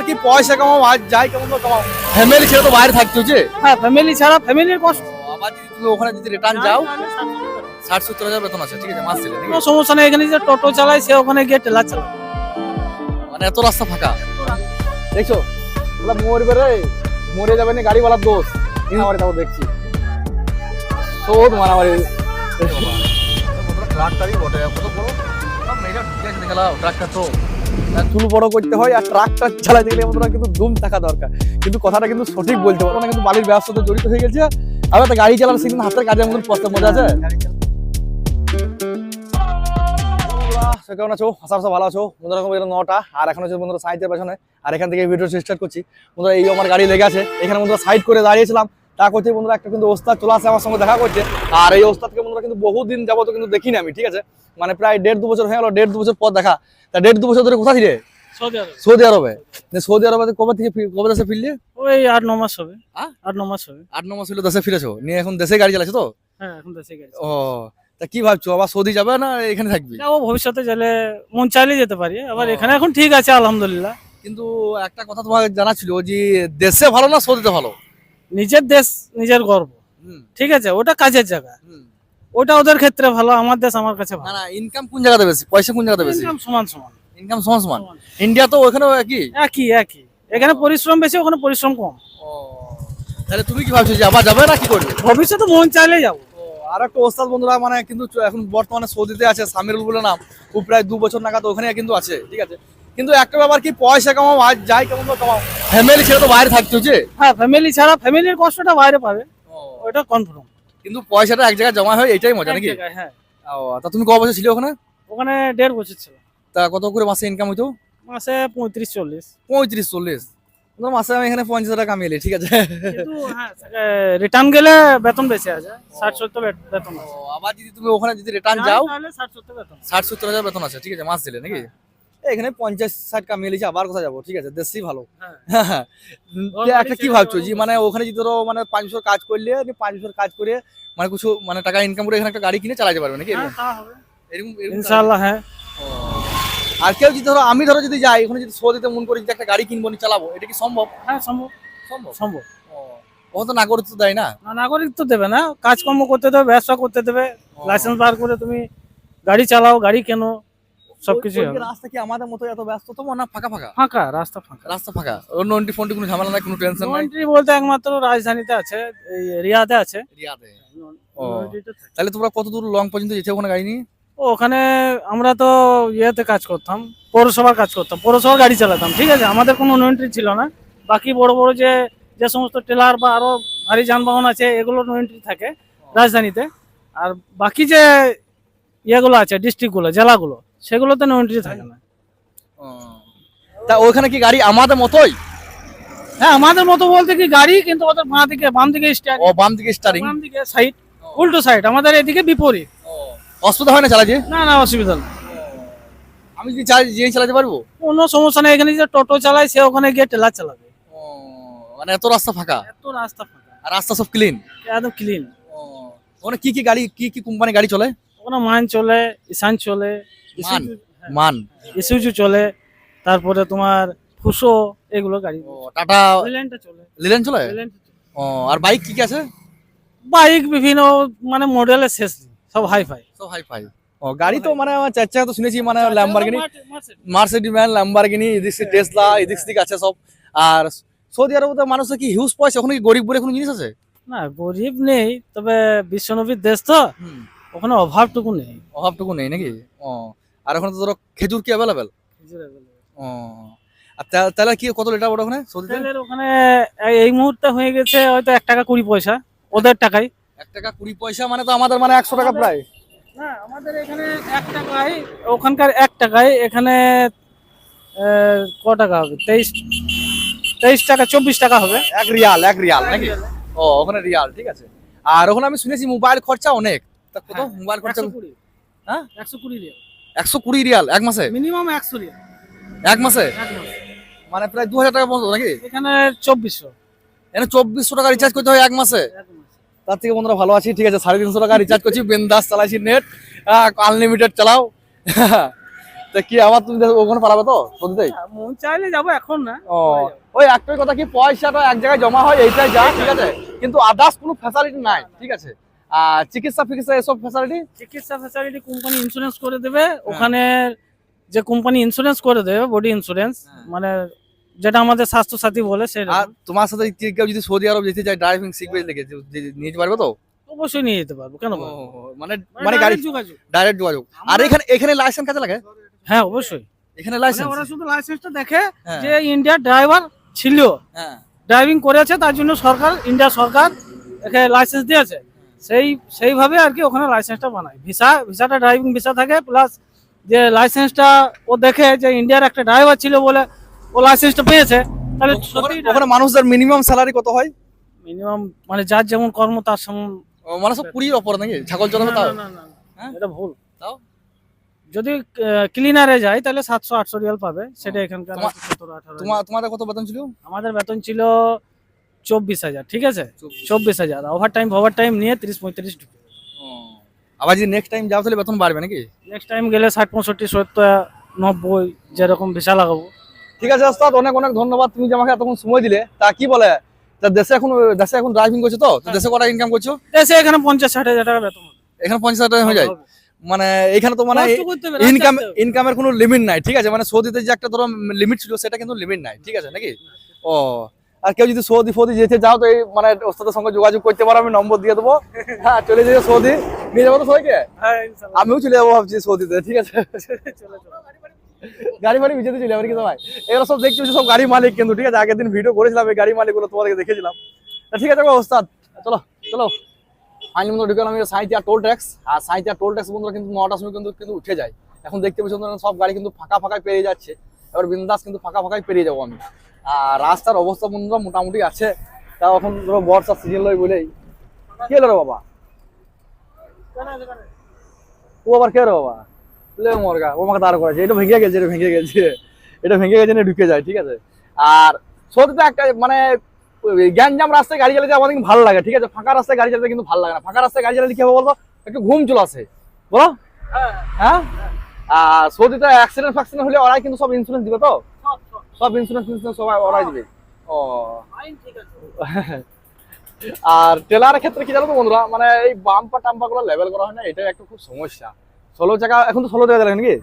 কি পয়সা কামাও আর যাই কেমন কামাও, ফ্যামিলি ছেড়ে তো বাইরে থাকতে হচ্ছে। হ্যাঁ ফ্যামিলি ছাড়া ফ্যামিলির কষ্ট। আবার যদি তুমি ওখানে যদি রিটার্ন যাও 60-70 হাজার বেতন আছে, ঠিক আছে, মাস ছেলে কোনো সমস্যা নেই, এখানে যে টোটো চালায় সে ওখানে গিয়ে টেলা চালায়। মানে এত রাস্তা ফাঁকা দেখছো, মরবে রে, মরে যাবে না গাড়িওয়ালার দোষ। আমার তাও দেখছি সব মারামারি। ট্রাক্টরই বটে, কত বড় মেয়েরা ঢুকে আছে দেখলা, ট্রাক্টর তো চুল বড় করতে হয় আর ট্রাক্টর চালাতে গেলে আমাদের কিন্তু দুম থাকা দরকার। কিন্তু কথাটা কিন্তু সঠিক বলতে পারবো না, কিন্তু বালির ব্যবসার সাথে জড়িত হয়ে গেছে। আর একটা গাড়ি চালানো শিখুন, হাতের কাজের মতন পড়তে মজা আছে। কেমন আছো? আশা ভালো আছো বন্ধুরা। 9টা আর এখন হচ্ছে বন্ধুরা সাইডের পেছনে, আর এখান থেকে ভিডিও স্টার্ট করছি বন্ধুরা। এই আমার গাড়ি লেগে আছে এখানে বন্ধুরা, সাইড করে দাঁড়িয়েছিলাম। তা করতে বন্ধুরা একটা কিন্তু ওস্তাদ চলে আসে আমার সঙ্গে দেখা করছে। আর এই ওস্তাদকে বন্ধুরা কিন্তু বহুদিন যাবত কিন্তু দেখিনি আমি, ঠিক আছে, মানে প্রায় 1.5-2 বছর হয়ে গেল, 1.5-2 বছর পর দেখা। তা 1.5-2 বছর ধরে কোথায় ছিলে? সৌদি আরবে। সৌদি আরবে কবে থেকে কবে দেশে ফিরলে? ওই 8-9 মাস হবে। 8-9 মাস হবে। 8-9 মাস হলো দেশে ফিরেছো, নিয়ে এখন দেশে গাড়ি চালাচ্ছো তো? হ্যাঁ এখন দেশে গেছি। ও তা কি ভাবছো, আবার সৌদি যাবে না এখানে থাকবি? না, ও ভবিষ্যতে গেলে মন চাইলে যেতে পারি, আবার এখানে এখন ঠিক আছে আলহামদুলিল্লাহ। কিন্তু একটা কথা তোমাকে জানা ছিল যে দেশে ভালো না সৌদিতে ভালো? নিজের দেশ নিজের গর্ব, ঠিক আছে, ওটা কাজের জায়গা, ওটা ওদের ক্ষেত্রে ভালো। আমার দেশ আমার কাছে না ভালো। না, ইনকাম কোন জায়গাতে বেশি, পয়সা কোন জায়গাতে বেশি? ইনকাম সমান সমান। ইনকাম সমান সমান। ইন্ডিয়া তো ওখানেও একই একই একই, এখানে পরিশ্রম বেশি, ওখানে পরিশ্রম কম। তাহলে তুমি কি ভাবছো যে আবার যাবে না কি করবে? ভবিষ্যতে মন চাইলে যাবো। আর একটা ওস্তাদ বন্ধুরা মানে কিন্তু এখন বর্তমানে সৌদিতে আছে, সামিরুল বলে নাম, ও প্রায় 2 বছর নাগাদ ওখানে কিন্তু আছে, ঠিক আছে। কিন্তু একটা ব্যাপার কি, পয়সা কামাও আর যাই কেমন কামাও, ফ্যামিলি ছেড়ে তো বাইরে থাকতে হচ্ছে। হ্যাঁ ফ্যামিলি ছাড়া ফ্যামিলির কষ্টটা বাইরে পাবে, ওটা কনফার্ম। কিন্তু পয়সাটা এক জায়গায় জমা হয়, এটাই মজা নাকি? হ্যাঁ। তা তুমি কত বছর ছিল ওখানে? ওখানে 1.5 বছর ছিল। তা কত করে মাসে ইনকাম হইতো? মাসে 35-40। 35-40? মাসে আমি এখানে 50 টাকা কামিয়ে, ঠিক আছে। কিন্তু হ্যাঁ রিটার্ন গেলে বেতন বেশি আছে, 60-70 বেতন আছে। আবার যদি তুমি ওখানে যদি রিটার্ন যাও তাহলে 60-70 বেতন, 60-70 হাজার বেতন আছে, ঠিক আছে, মাস দিলে নাকি? এখানে 50-60 কামিয়ে লিছি, আবার কোথায় যাবো, ঠিক আছে, দেশই ভালো। হ্যাঁ। একটা কি ভাবছো যে মানে ওখানে যদি ধরো মানে 5 বছর কাজ করলে, 5 বছর কাজ করে মানে কিছু মানে টাকা ইনকাম করে এখানে একটা গাড়ি কিনে চালাতে পারবে নাকি? এরকম ইনশাআল্লাহ। হ্যাঁ। আর কেউ যদি ধরো, আমি ধরো যদি যাই ওখানে, যদি সৌদিতে মন করে যদি একটা গাড়ি কিনবো নি চালাবো, এটা কি সম্ভব? হ্যাঁ সম্ভব সম্ভব সম্ভব। ও তো নাগরিক তো দেয় না। নাগরিক তো দেবে না, কাজকর্ম করতে দেবে, ব্যবসা করতে দেবে, লাইসেন্স বার করে তুমি গাড়ি চালাও, গাড়ি কেনো, সবকিছু হবে। রাস্তা কি আমাদের মতো এত ব্যস্ত তো না? ফাঁকা ফাঁকা ফাঁকা রাস্তা, ফাঁকা রাস্তা, ফাঁকা। অন্য ফোনটি কোনো ঝামেলা নাই, কোনো টেনশন নাই। এন্ট্রি বলতে একমাত্র রাজধানীতে আছে, এই রিয়াদে আছে। রিয়াদে। তাহলে তোমরা কত দূর লং পর্যন্ত যেতে ওখানে গাড়ি নিয়ে? ওখানে আমরা তো ইয়েতে কাজ করতাম, পৌরসভার কাজ করতাম, পৌরসভার গাড়ি চালাতাম, ঠিক আছে। আমাদের কোনো এন্ট্রি ছিল না। বাকি বড় বড় যে যে সমস্ত টেলার বা আরো ভারী যানবাহন আছে, এগুলো নো এন্ট্রি থাকে রাজধানীতে। আর বাকি যে ইয়েগুলো আছে, ডিস্ট্রিক্টগুলো, জেলাগুলো, সেগুলোতে নো এন্ট্রি থাকে না। তা ওখানে কি গাড়ি আমাদের মতোই? হ্যাঁ আমাদের মতো বলতে কি গাড়ি, কিন্তু ওদের বাম দিকে স্টিয়ারিং, ও বাম দিকে স্টারিং, বাম দিকে সাইড, উল্টো সাইড, আমাদের এদিকে বিপরীত। অসুবিধা হয় না চালাতে? না না, অসুবিধা নেই। আমি যদি চাই যে চালাতে পারবো, কোনো সমস্যা নেই। এখানে যে টোটো চালায় সে ওখানে গিয়ে টেলা চালাবে। মানে এত রাস্তা ফাঁকা? এত রাস্তা ফাঁকা, আর রাস্তা সব ক্লিন, একদম ক্লিন। ওখানে কি কি গাড়ি, কি কি কোম্পানি গাড়ি চলে? ওখানে মান চলে, ইসান চলে, মান ইসুজু চলে, তারপরে তোমার ফুসো, এগুলো গাড়ি। টাটা লিল্যান্ডটা চলে। লিলেন চলে? আর বাইক কি কি আছে? বাইক বিভিন্ন মানে মডেলের শেষ নেই, সব হাইফাই, সব হাই ফাই। গাড়ি তো মানে আমার চাচা তো শুনেছি মানে ল্যাম্বরগিনি, মার্সিডিজ ম্যান, ল্যাম্বরগিনি, এদিক থেকে টেসলা, এদিক থেকে আছে সব। আর সৌদি আরবে মানুষের কি হিউজ পয়সা, ওখানে কি গরিব বলে কোনো জিনিস আছে? না গরিব নেই, তবে বিশ্বনবীর দেশ তো, ওখানে অভাবটুকু নেই। অভাবটুকু নেই নাকি? আর ওখানে তো ধরো খেজুর কি অ্যাভেলেবেল? আর তাহলে কি কত লিটার ওটা ওখানে সৌদিতে? তেলের ওখানে এই মুহূর্তে হয়ে গেছে হয়তো 1 টাকা 20 পয়সা ওদের টাকায়। 1 টাকা 20 পয়সা মানে তো আমাদের মানে 100 টাকা প্রায়। না আমাদের এখানে 1 টাকায়, ওখানকার 1 টাকায়, এখানে ক টাকা হবে, 23 টাকা 24 টাকা হবে। 1 রিয়াল নাকি? ওখানে রিয়াল, ঠিক আছে। আর ওখানে আমি শুনেছি মোবাইল খরচা অনেক। তা কত মোবাইল খরচা? 120। হ্যাঁ 120 রিয়াল। 120 রিয়াল এক মাসে? মিনিমাম 100 রিয়াল এক মাসে, এক মাসে। মানে প্রায় 2000 টাকা মতো নাকি? এখানে 2400। এখানে 2400 টাকা রিচার্জ করতে হয় এক মাসে। তার থেকে বন্ধুরা ভালো আছি, ঠিক আছে, 350 টাকা রিচার্জ করছি, বিন্দাস চালাইছি নেট, আনলিমিটেড চালাও। তো তা কি আবার তুমি ওখানে পালাবে তো সৌদিতেই? মন চাইলে যাবো, এখন না। ও, ওই একটাই কথা কি পয়সাটা এক জায়গায় জমা হয় এইটাই যা, ঠিক আছে, কিন্তু আদার্স কোনো ফ্যাসিলিটি নাই, ঠিক আছে। আর চিকিৎসা ফিকিৎসা এসব ফ্যাসিলিটি চিকিৎসা ফ্যাসিলিটি কোম্পানি ইন্স্যুরেন্স করে দেবে ওখানে, যে কোম্পানি ইন্স্যুরেন্স করে দেবে বডি ইন্স্যুরেন্স, মানে যেটা আমাদের স্বাস্থ্য সাথী বলে সেটা। আর তোমার সাথে কেউ যদি সৌদি আরব যেতে চায় ড্রাইভিং শিখবে লেগে নিয়ে যেতে পারবে তো? অবশ্যই নিয়ে যেতে পারবো, কেন পারবো? মানে মানে গাড়ি যোগাযোগ, ডাইরেক্ট যোগাযোগ। আর এখানে লাইসেন্স কাজে লাগে? হ্যাঁ অবশ্যই, এখানে মানে লাইসেন্স, ওরা শুধু লাইসেন্সটা দেখে হ্যাঁ। যে ইন্ডিয়ার ড্রাইভার ছিল, হ্যাঁ ড্রাইভিং করেছে, তার জন্য সরকার, ইন্ডিয়া সরকার এখানে লাইসেন্স দিয়েছে, সেইভাবে আর কি ওখানে লাইসেন্সটা বানায়। ভিসাটা ড্রাইভিং ভিসা থাকে, প্লাস যে লাইসেন্সটা ও দেখে যে ইন্ডিয়ার একটা ড্রাইভার ছিল বলে ও লাইসেন্সটা পেয়েছে, তাহলে ওখানে মানুষদের মিনিমাম স্যালারি কত হয়? মিনিমাম মানে যার যেমন কর্ম তার সমান। মানে সব পুরীর ওপর নাকি? ছাগল চড়াবে তাও? না, হ্যাঁ? এটা ভুল। তাও? যদি ক্লিনারে যায় তাহলে 700-800 রিয়াল পাবে, সেটা এখানকার 17-18। তোমাদের কত বেতন ছিল? আমাদের বেতন ছিল 24,000, ঠিক আছে, 24,000। ওভার টাইম নিয়ে 30-35 ঢুকে। আবার যদি নেক্সট টাইম যাও তাহলে বেতন বাড়বে নাকি? নেক্সট টাইম গেলে 60-65-70-90 যেরকম ভিসা লাগাবো। ঠিক আছে ওস্তাদ, অনেক অনেক ধন্যবাদ, তুমি যে আমাকে এতক্ষণ সময় দিলে। তা কি বলে, তা দেশে এখন ড্রাইভিং করছো তো? তো দেশে কটা ইনকাম করছো? দেশে এখানে 50-60 হাজার টাকা বেতন। এখানে 50,000 টাকা হয়ে যায়? হবে। মানে এখানে তো মানে কষ্ট করতে হবে, রাস্তায় আসতে হবে। ইনকামের কোনো লিমিট নাই, ঠিক আছে, মানে সৌদিতে যে একটা ধরো লিমিট ছিল সেটা কিন্তু লিমিট নাই, ঠিক আছে নাকি? ও, আর কেউ যদি সৌদি ফৌদি যেতে চাও তো এই মানে ওস্তাদের সঙ্গে যোগাযোগ করতে পারো, আমি নম্বর দিয়ে দেবো। হ্যাঁ, চলে যাবে সৌদি, নিয়ে যাবো তো সবাইকে। হ্যাঁ ইনশাআল্লাহ। আমিও চলে যাবো ভাবছি সৌদিতে, ঠিক আছে। চলে। গাড়ি ফাড়ি ভিজাতে চলে যাবে কি সবাই? এগুলো সব দেখছি সব গাড়ি মালিক কিন্তু, ঠিক আছে, আগের দিন ভিডিও করেছিলাম এই গাড়ি মালিক গুলো, তোমাদেরকে দেখেছিলাম। তা ঠিক আছে ওস্তাদ, চলো চলো ফাইনাল বন্ধুরা ঢুকে গেলাম সাঁইথিয়া টোল ট্যাক্স। আর সাঁইথিয়া টোল ট্যাক্স বন্ধুরা কিন্তু 9টার সময় কিন্তু উঠে যায়। এখন দেখতে পাচ্ছি বন্ধুরা সব গাড়ি কিন্তু ফাঁকা ফাঁকাই পেরিয়ে যাচ্ছে। এবার বিন্দাস কিন্তু ফাঁকা ফাঁকাই পেরিয়ে যাবো আমি। আর রাস্তার অবস্থা বন্ধুরা মোটামুটি আছে, তাও এখন ধরো বর্ষার সিজন লয় বলেই। কি হলো রে বাবা? ও আবার কে রে বাবা? লে মরগা, ও আমাকে দাঁড় করেছে, এটা ভেঙে গেছে, এটা ভেঙে গেছে, এটা ভেঙে গেছে, ঢুকে যায়, ঠিক আছে। আর সত্যি একটা মানে গ্যাঞ্জাম রাস্তায় গাড়ি চালাতে আমাদের ভালো লাগে, ঠিক আছে, ফাঁকা রাস্তায় গাড়ি চালাতে কিন্তু ভালো লাগে না। ফাঁকা রাস্তায় গাড়ি চালাতে কি হবে বলতো, একটু ঘুম চলে আসে, বলো। হ্যাঁ, আর সৌদিতে অ্যাক্সিডেন্ট ফ্যাক্সিডেন্ট হলে ওরাই কিন্তু সব ইন্স্যুরেন্স দিবে তো, সব ইন্স্যুরেন্স সবাই ওরাই দিবে। ও, আর টেলারের ক্ষেত্রে কি জানো তো বন্ধুরা, মানে এই বাম্পা টাম্পা গুলো লেভেল করা হয় না, এটা একটা খুব সমস্যা। 16 চাকা, এখন তো 16 চাকা চালাবে নাকি?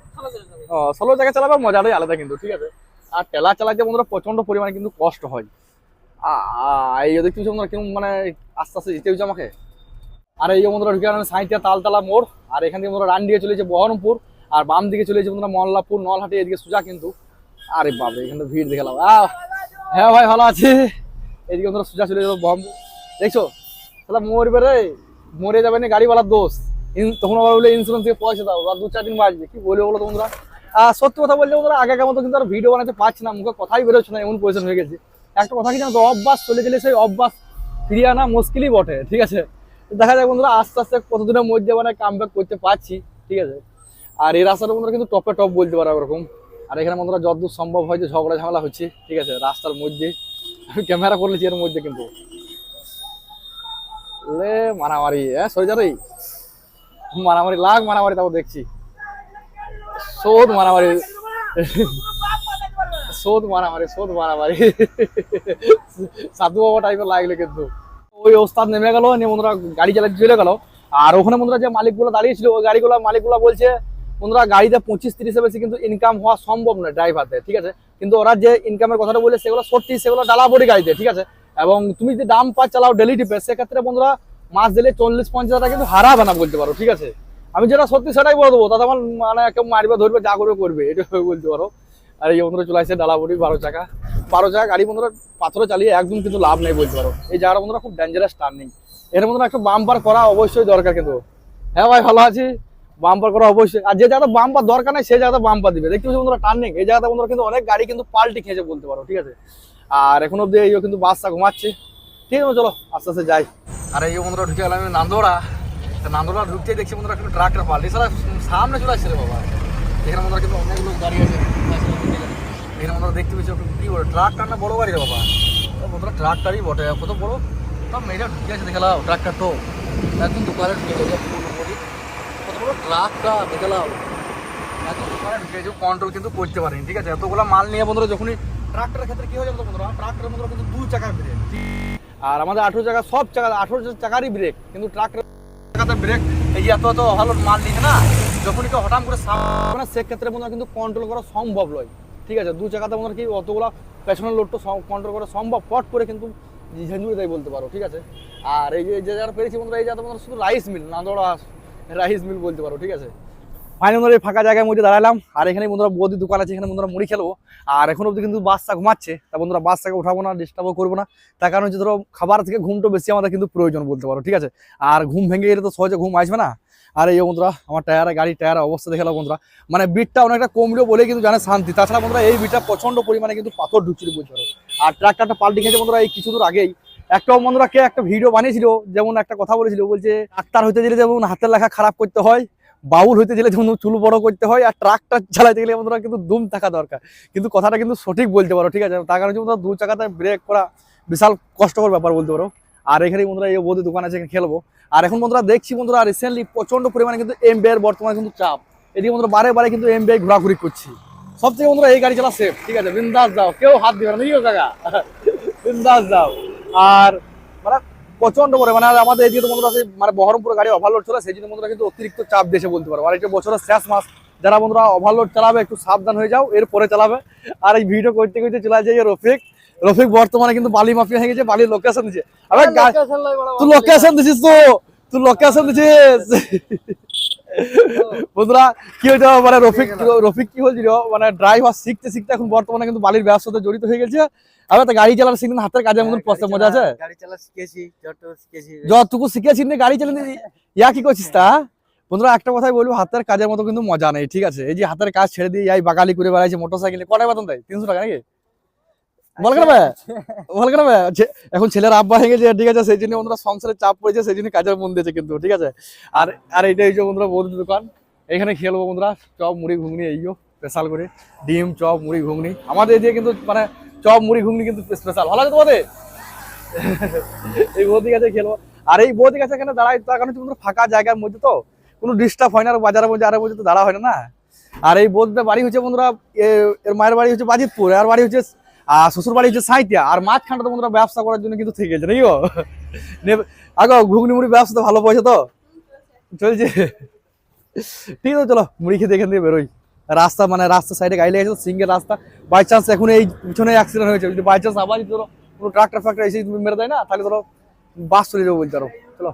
16 চাকা চালাবে মজাটাই আলাদা কিন্তু, ঠিক আছে। আর টেলার চালাতে বন্ধুরা প্রচন্ড পরিমাণে কিন্তু কষ্ট হয়। এই দেখতে বন্ধুরা কেমন মানে আস্তে আস্তে যেতে হচ্ছে আমাকে। আর এই বন্ধুরা ঢুকে গেলাম সাঁইথিয়া তালতলা মোড়। আর এখান থেকে বন্ধুরা ডান দিকে চলে যাচ্ছে বহরমপুর, আর বাম দিকে চলে যাচ্ছে বন্ধুরা মল্লাপুর নলহাটি, এদিকে সোজা কিন্তু। আরে বাবা, এখানে ভিড় দেখলাম। হ্যাঁ ভাই, ভালো আছি। এদিকে বন্ধুরা সোজা চলে যাবো বহরমপুর, দেখছো তাহলে মরবে রে, মরে যাবে না, গাড়িওয়ালার দোষ। তখন আবার বলে ইন্স্যুরেন্স থেকে পয়সা দাও, আর 2-4 দিন বাজবে, কি বলবো বলো তো বন্ধুরা। সত্যি কথা বললে বন্ধুরা আগেকার মতো কিন্তু আর ভিডিও বানাতে পারছি না, মুখে কথাই বেরোচ্ছে না, এমন পজিশন হয়ে গেছে। একটা কথা কি জানো তো, অভ্যাস চলে গেলে সেই অভ্যাস ফিরিয়ে আনা মুশকিলই বটে, ঠিক আছে। দেখা যায় বন্ধুরা আস্তে আস্তে কতদিনের মধ্যে মানে কাম ব্যাক করতে পারছি, ঠিক আছে। আর এই রাস্তাটা বন্ধুরা কিন্তু টপে টপ বলতে পারো ওরকম। আর এখানে বন্ধুরা যতদূর সম্ভব হয়তো ঝগড়া ঝামেলা হচ্ছে, ঠিক আছে, রাস্তার মধ্যে। আমি ক্যামেরা করলেছি এর মধ্যে কিন্তু মারামারি, সরে যা রে, মারামারি লাগ মারামারি, তাও দেখছি শোধ মারামারি, শোধ মারামারি সাধু বাবা টাইপের লাগলো কিন্তু। ওই ওস্তাদ নেমে গেল, নিয়ে বন্ধুরা গাড়ি চালাতে চলে গেল। আর ওখানে বন্ধুরা যে মালিকগুলো দাঁড়িয়েছিল, ওই মালিকগুলো বলছে বন্ধুরা গাড়িতে 25-30 বেশি কিন্তু ইনকাম হওয়া সম্ভব নয় ড্রাইভারদের, ঠিক আছে। কিন্তু ওরা যে ইনকামের কথাটা বলে সেগুলো সত্যি, সেগুলো ডালাবড়ি গাড়িতে, ঠিক আছে। এবং তুমি যদি দাম পা চালাও ডেলি টিপে, সেক্ষেত্রে বন্ধুরা মাস দিলে 40-50 টাকা কিন্তু হারাবে না বলতে পারো, ঠিক আছে। আমি যেটা সত্যি সেটাই বলে দেবো, তাতে আমার মানে কেউ মারবে ধরবে যা করবে এটা বলতে পারো। আর এই বন্ধুরা চলে আসছে ডালাবড়ি 12 চাকা গাড়ি বন্ধুরা, পাথরে চালিয়ে একদম কিন্তু লাভ নেই বলতে পারো। এই জায়গাটা বন্ধুরা খুব ডেঞ্জারাস টার্নিং, এর বন্ধুরা একটু বাম্পার করা অবশ্যই দরকার কিন্তু। হ্যাঁ ভাই, ভালো আছি। বাম্পার করা অবশ্যই, আর যে জায়গাটা বাম্পার দরকার নেই সেই জায়গাটা বাম্পার দিবে। দেখতে পাচ্ছি বন্ধুরা টার্নিং, এই জায়গাটা বন্ধুরা কিন্তু অনেক গাড়ি কিন্তু পাল্টি খেয়েছে বলতে পারো, ঠিক আছে। আর এখন অব্দি এই কিন্তু বাসটা ঘুমাচ্ছে, ঠিক আছে, চলো আস্তে আস্তে যাই। আর এই বন্ধুরা ঢুকে গেলাম নান্দোড়া। নান্দোড়া ঢুকতে দেখছি বন্ধুরা কিন্তু ট্রাকটা পাল্টি সামনে চলে আসছে রে বাবা। এখানে বন্ধুরা কিন্তু অনেক লোক দাঁড়িয়ে আছে, এখানে বন্ধুরা দেখতে পেয়েছি কি বলে ট্রাকটা না বড় গাড়ি রে বাবা, বন্ধুরা ট্রাকটারই বটে, কত বড় সব মেয়েরা ঢুকে আছে দেখলাম। ট্রাকটা তো একদম দোকানে ঢুকে গেছে, কত বড় ট্রাকটা দেখলাম। এত দোকানে ঢুকেছে কন্ট্রোল কিন্তু করতে পারেনি, ঠিক আছে। এতগুলো মাল নিয়ে বন্ধুরা যখনই ট্রাক্টরের ক্ষেত্রে কি হয়ে যাবে বন্ধুরা, ট্রাক্টরের বন্ধুরা কিন্তু 2 চাকার ব্রেক, আর আমাদের 18 চাকা সব চাকা 18 চাকারই ব্রেক, কিন্তু ট্রাক্টরের চাকাতে ব্রেক এই যে এত এত ভালো মাল নিচ্ছে না, যখনই কেউ হঠাৎ করে সামনে সেক্ষেত্রে বন্ধুরা কিন্তু কন্ট্রোল করা সম্ভব নয়, ঠিক আছে। 2 চাকাতে বন্ধুরা কি অতগুলো পেছনের লোডটা কন্ট্রোল করা সম্ভব, পট করে কিন্তু ঝঞ্ঝুড়ে দেয় বলতে পারো, ঠিক আছে। আর এই যে জায়গাটা পেরেছি বন্ধুরা, এই জায়গাটা বন্ধুরা শুধু রাইস মিল, নাদড়া রাইস মিল বলতে পারো, ঠিক আছে। ফাইনালি বন্ধুরা এই ফাঁকা জায়গার মধ্যে দাঁড়ালাম, আর এখানে বন্ধুরা বৌদি দোকান আছে, এখানে বন্ধুরা মুড়ি খেলবো। আর এখন অব্দি কিন্তু বাচ্চা ঘুমাচ্ছে, তা বন্ধুরা বাচ্চাকে উঠাবো না, ডিস্টার্বও করবো না, তার কারণ হচ্ছে ধরো খাবার থেকে ঘুমটা বেশি আমাদের কিন্তু প্রয়োজন বলতে পারো, ঠিক আছে। আর ঘুম ভেঙে গেলে তো সহজে ঘুম আসবে না। আর এই বন্ধুরা আমার গাড়ির টায়ারের অবস্থা দেখে বন্ধুরা, মানে বিটটা অনেকটা কমলেও বলে কিন্তু জানে শান্তি। তাছাড়া বন্ধুরা এই বিটটা প্রচন্ড পরিমাণে কিন্তু পাথর ঢুকছিল বলতে পারো। আর ট্রাক্টরটা পাল্টি খেয়েছে বন্ধুরা এই কিছু দূর আগেই। একটা বন্ধুরা কে একটা ভিডিও বানিয়েছিল, যেমন একটা কথা বলেছিল, বলছে ডাক্তার হইতে গেলে যেমন হাতের লেখা খারাপ করতে হয়, বাউল হইতে গেলে যেমন চুল বড় করতে হয়, আর ট্রাক্টর চালাতে গেলে বন্ধুরা কিন্তু দুম থাকা দরকার। কিন্তু কথাটা কিন্তু সঠিক বলতে পারো, ঠিক আছে। তার কারণে বন্ধুরা 2 চাকাতে ব্রেক করা বিশাল কষ্টকর ব্যাপার বলতে পারো। আর এখানে বন্ধুরা এই বৌদি দোকান আছে, খেলবো। আর এখন বন্ধুরা দেখছি বন্ধুরা রিসেন্টলি প্রচন্ড পরিমাণে কিন্তু এমবিআই বর্তমানে কিন্তু চাপ, এদিকে বন্ধুরা বারে বারে কিন্তু এমবিআই ঘোরাঘুরি করছি। সবথেকে বন্ধুরা এই গাড়ি চালা সেফ, ঠিক আছে, বিন্দাস যাও, কেউ হাত দিবে না, ঠিক আছে কাকা, বিন্দাস যাও। আর মানে প্রচন্ড পরিমাণে আমাদের এদিকে তো বন্ধুরা মানে বহরমপুরে গাড়ি ওভারলোড চলে, সেই জন্য বন্ধুরা কিন্তু অতিরিক্ত চাপ দিয়েছে বলতে পারো। আর এটা বছরের শেষ মাস, যারা বন্ধুরা ওভারলোড চালাবে একটু সাবধান হয়ে যাও, এরপরে চালাবে। আর এই ভিডিও করতে করতে চলে যায় রফিক বর্তমানে কিন্তু বালি মাফিয়া হয়ে গেছে, বালির লোকেশন দিচ্ছে। আরে তুই লোকেশন দিছিস, তুই লোকেশন দিছিস বন্ধুরা। কি হয়েছে মানে রফিক কি বলছিল, মানে ড্রাইভার শিখতে শিখতে এখন বর্তমানে কিন্তু বালির ব্যবসার সাথে জড়িত হয়ে গেছে। আবার তো গাড়ি চালার শিখলেন, হাতের কাজের মতন মজা আছে। গাড়ি চালা শিখেছি, যতটুকু শিখেছিস গাড়ি চালাতে, ইয়া কি করছিস তা বন্ধুরা একটা কথাই বলবো, হাতের কাজের মতো কিন্তু মজা নেই, ঠিক আছে। এই যে হাতের কাজ ছেড়ে দিয়ে এই বাগালি করে বেড়াইছে মোটরসাইকেলে, কটায় বেতন দেয়? 300 টাকা নাকি? বল কেন এখন ছেলের আব্বা হয়ে গেছে, ঠিক আছে, সেই জন্য বন্ধুরা সংসারের চাপ পড়েছে, সেই জন্য কাজের মন দিয়েছে কিন্তু, ঠিক আছে। আর এইটা এই যে বন্ধুরা বৌদির দোকান, এখানে খেলবো বন্ধুরা চপ মুড়ি ঘুগনি, এইও স্পেশাল করে ডিম চপ মুড়ি ঘুগনি আমাদের এদিকে কিন্তু, মানে চপ মুড়ি ঘুগনি কিন্তু স্পেশাল। ভালো আছে তোমাদের? এই বৌদি কাছে খেলবো। আর এই বৌদি কাছে এখানে দাঁড়াই, তার কারণ হচ্ছে ফাঁকা জায়গার মধ্যে তো কোনো ডিস্টার্ব হয় না, আর বাজারের মধ্যে আরেক মধ্যে তো দাঁড়া হয় না। আর এই বৌদিটার বাড়ি হচ্ছে বন্ধুরা, এর মায়ের বাড়ি হচ্ছে বাজিতপুর, আর বাড়ি হচ্ছে শ্বশুর বাড়ি হচ্ছে সাঁইতিয়া। আর মাঝখানটা তো বন্ধুরা ব্যবসা করার জন্য কিন্তু থেকে গেছে, নাকি গো? আগো ঘুগনি মুড়ি ব্যবসা তো ভালো পয়সা তো চলছে, ঠিক আছে। চলো মুড়ি খেতে এখান থেকে বেরোই। রাস্তা মানে রাস্তা সাইডে গাড়ি লেগেছে, সিঙ্গেল রাস্তা, বাই চান্স এখন এই পিছনে অ্যাক্সিডেন্ট হয়েছে, যদি বাই চান্স আবার ধরো কোনো ট্রাক্টর ফ্রাক্টর এসে তুমি মেরে দেয় না, তাহলে ধরো বাস চলে যাবো বলতে পারো। চলো।